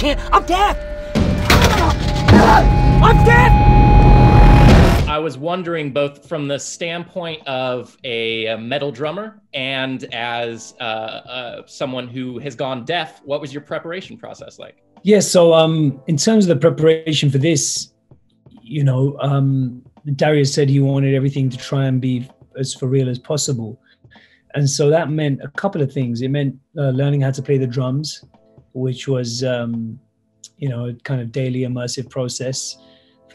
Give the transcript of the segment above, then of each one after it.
can't. I'm deaf. I'm deaf. I was wondering, both from the standpoint of a metal drummer and as someone who has gone deaf, what was your preparation process like? Yeah, so in terms of the preparation for this, you know, Darius said he wanted everything to try and be as for real as possible. And so that meant a couple of things. It meant learning how to play the drums, which was, you know, a kind of daily immersive process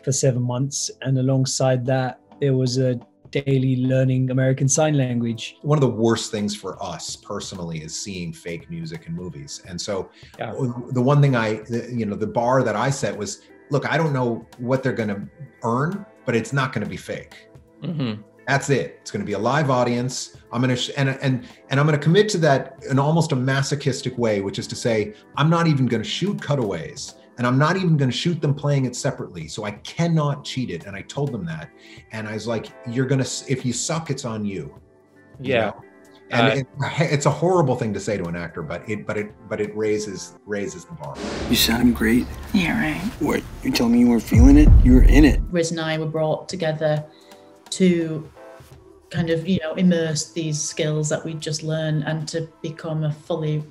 for 7 months. And alongside that, there was a daily learning American Sign Language. One of the worst things for us personally is seeing fake music in movies. And so the one thing the bar that I set was, look, I don't know what they're going to earn, but it's not going to be fake. Mm-hmm. That's it. It's going to be a live audience. I'm going to, and I'm going to commit to that in almost a masochistic way, which is to say, I'm not even going to shoot cutaways. And I'm not even going to shoot them playing it separately. So I cannot cheat it. And I told them that. And I was like, you're going to, if you suck, it's on you. Yeah. You know? And it's a horrible thing to say to an actor, but it raises the bar. You sound great. Yeah, right. What, you're telling me you weren't feeling it? You were in it. Riz and I were brought together to kind of, you know, immerse these skills that we just learned and to become a fully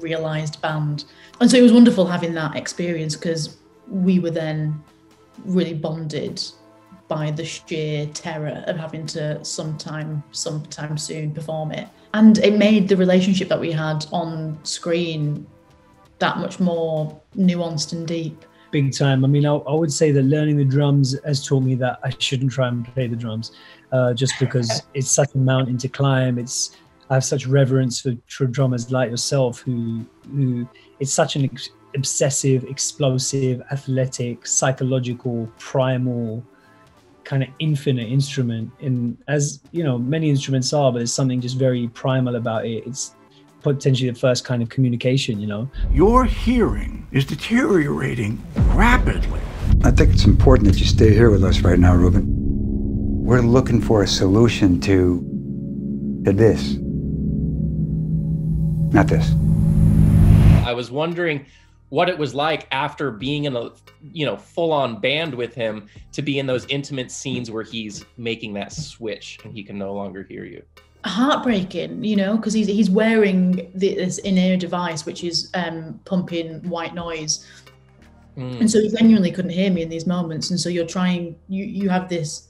realized band. And so it was wonderful having that experience, because we were then really bonded by the sheer terror of having to sometime soon perform it. And it made the relationship that we had on screen that much more nuanced and deep. Big time. I mean, I would say that learning the drums has taught me that I shouldn't try and play the drums, just because it's such a mountain to climb. I have such reverence for drummers like yourself, who it's such an obsessive, explosive, athletic, psychological, primal, kind of infinite instrument. And as you know, many instruments are, but there's something just very primal about it. It's potentially the first kind of communication, you know. Your hearing is deteriorating rapidly. I think it's important that you stay here with us right now, Ruben. We're looking for a solution to this. Not this. I was wondering what it was like after being in a, you know, full-on band with him to be in those intimate scenes where he's making that switch and he can no longer hear you. Heartbreaking, you know, because he's wearing this in-ear device which is pumping white noise, and so he genuinely couldn't hear me in these moments. And so you have this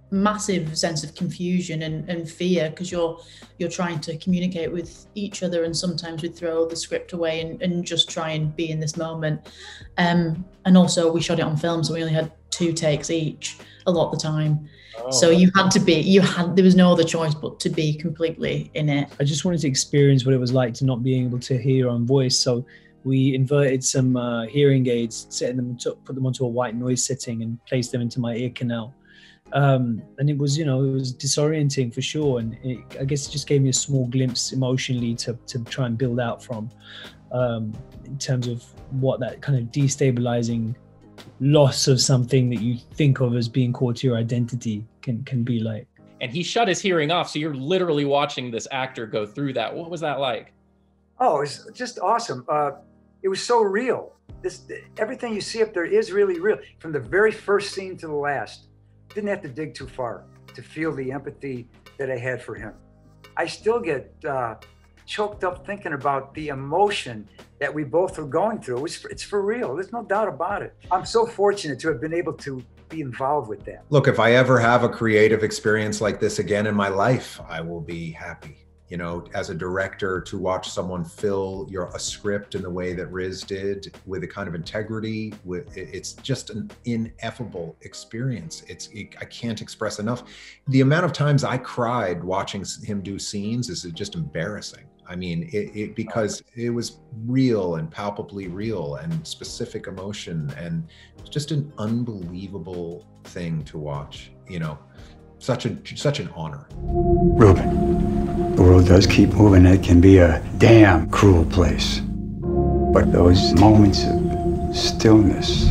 massive sense of confusion and fear, because you're trying to communicate with each other, and sometimes we throw the script away and just try and be in this moment. And also we shot it on film, so we only had 2 takes each a lot of the time. So there was no other choice but to be completely in it. I just wanted to experience what it was like to not being able to hear your own voice. So we inverted some hearing aids, put them onto a white noise setting and placed them into my ear canal. And it was, you know, it was disorienting for sure. And I guess it just gave me a small glimpse emotionally to try and build out from, in terms of what that kind of destabilizing loss of something that you think of as being core to your identity can be like. And he shut his hearing off, so you're literally watching this actor go through that. What was that like? Oh, it was just awesome. It was so real. Everything you see up there is really real. From the very first scene to the last. Didn't have to dig too far to feel the empathy that I had for him. I still get choked up thinking about the emotion that we both were going through. It's for real. There's no doubt about it. I'm so fortunate to have been able to be involved with that. Look, if I ever have a creative experience like this again in my life, I will be happy. You know, as a director, to watch someone fill a script in the way that Riz did, with a kind of integrity, it's just an ineffable experience. I can't express enough. The amount of times I cried watching him do scenes is just embarrassing. I mean, because it was real and palpably real and specific emotion, and it's just an unbelievable thing to watch, you know. Such an honor. Ruben, the world does keep moving. It can be a damn cruel place. But those moments of stillness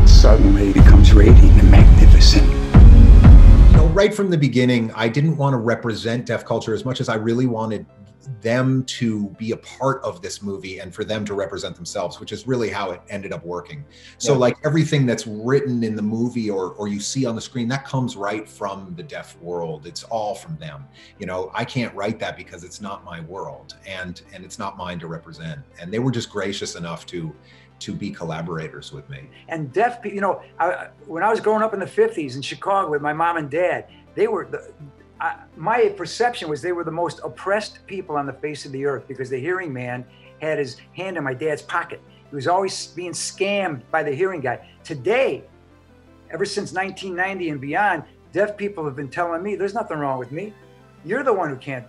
suddenly becomes radiant and magnificent. You know, right from the beginning, I didn't want to represent deaf culture as much as I really wanted them to be a part of this movie and for them to represent themselves, which is really how it ended up working. So like everything that's written in the movie or you see on the screen, that comes right from the deaf world. It's all from them. You know, I can't write that because it's not my world and it's not mine to represent. And they were just gracious enough to be collaborators with me. And deaf people, you know, when I was growing up in the 50s in Chicago with my mom and dad, they were, my perception was they were the most oppressed people on the face of the earth because the hearing man had his hand in my dad's pocket. He was always being scammed by the hearing guy. Today, ever since 1990 and beyond, deaf people have been telling me, there's nothing wrong with me. You're the one who can't,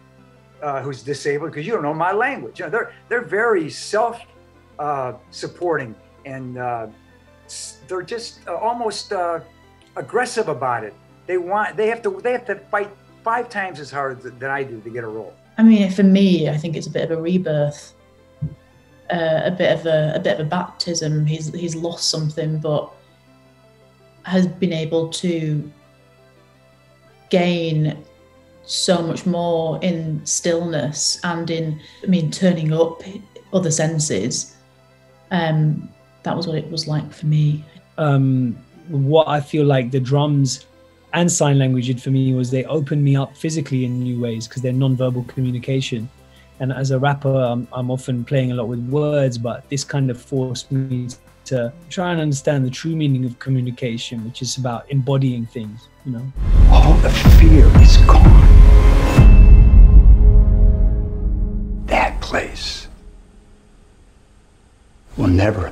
who's disabled because you don't know my language. You know, they're very self-supporting and they're just almost aggressive about it. They have to fight 5 times as hard than I do to get a role. I mean, for me, I think it's a bit of a rebirth, a bit of a baptism. He's lost something, but has been able to gain so much more in stillness and in, I mean, turning up other senses. That was what it was like for me. What I feel like the drums and sign language did for me was they opened me up physically in new ways because they're non-verbal communication. And as a rapper, I'm often playing a lot with words, but this kind of forced me to try and understand the true meaning of communication, which is about embodying things, you know. All the fear is gone. That place will never